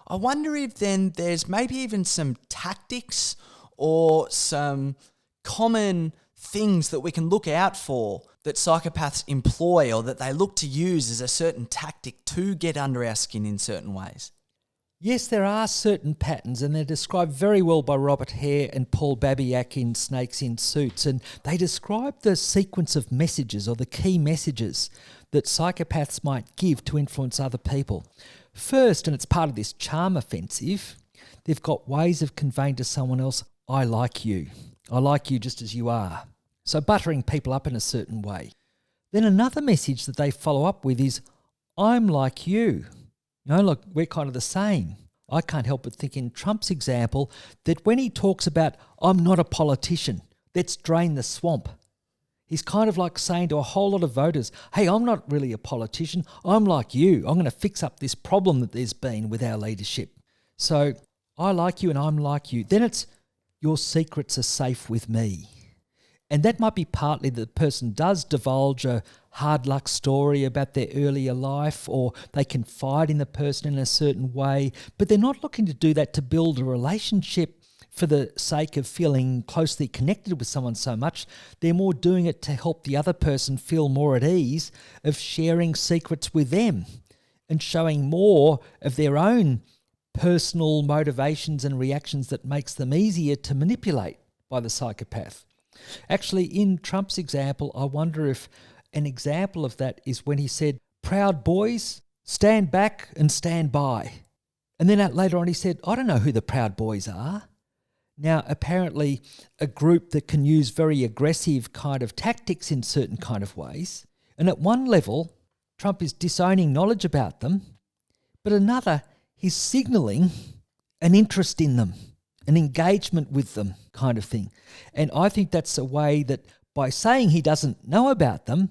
I wonder if then there's maybe even some tactics or some common things that we can look out for that psychopaths employ or that they look to use as a certain tactic to get under our skin in certain ways. Yes, there are certain patterns, and they're described very well by Robert Hare and Paul Babiak in Snakes in Suits, and they describe the sequence of messages or the key messages that psychopaths might give to influence other people. First, and it's part of this charm offensive, they've got ways of conveying to someone else, I like you. I like you just as you are. So buttering people up in a certain way. Then another message that they follow up with is, I'm like you. You know, look, we're kind of the same. I can't help but think in Trump's example that when he talks about, I'm not a politician, let's drain the swamp. He's kind of like saying to a whole lot of voters, hey, I'm not really a politician. I'm like you. I'm going to fix up this problem that there's been with our leadership. So I like you and I'm like you. Then it's, your secrets are safe with me. And that might be partly that the person does divulge a hard luck story about their earlier life, or they confide in the person in a certain way, but they're not looking to do that to build a relationship for the sake of feeling closely connected with someone so much. They're more doing it to help the other person feel more at ease of sharing secrets with them and showing more of their own personal motivations and reactions that makes them easier to manipulate by the psychopath. Actually, in Trump's example, I wonder if an example of that is when he said, proud boys, stand back and stand by. And then later on he said, I don't know who the Proud Boys are. Now, apparently a group that can use very aggressive kind of tactics in certain kind of ways. And at one level, Trump is disowning knowledge about them, but another, he's signalling an interest in them, an engagement with them kind of thing. And I think that's a way that by saying he doesn't know about them,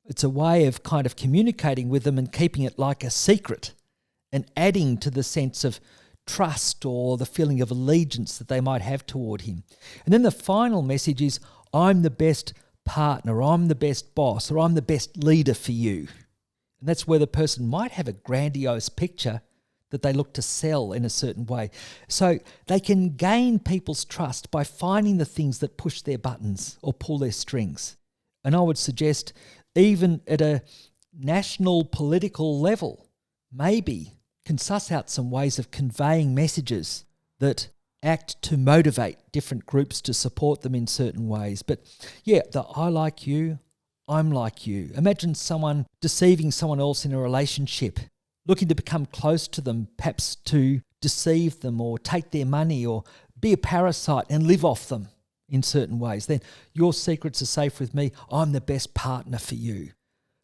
it's a way of kind of communicating with them and keeping it like a secret and adding to the sense of trust or the feeling of allegiance that they might have toward him. And then the final message is, I'm the best partner, I'm the best boss, or I'm the best leader for you. And that's where the person might have a grandiose picture that they look to sell in a certain way. So they can gain people's trust by finding the things that push their buttons or pull their strings. And I would suggest even at a national political level, maybe can suss out some ways of conveying messages that act to motivate different groups to support them in certain ways. But yeah, the I like you, I'm like you. Imagine someone deceiving someone else in a relationship, looking to become close to them, perhaps to deceive them or take their money or be a parasite and live off them in certain ways. Then your secrets are safe with me. I'm the best partner for you.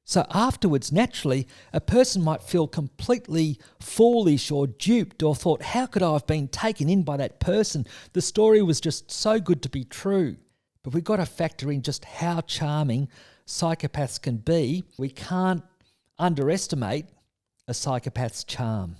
So afterwards, naturally, a person might feel completely foolish or duped or thought, how could I have been taken in by that person? The story was just so good to be true. But we've got to factor in just how charming psychopaths can be. We can't underestimate a psychopath's charm.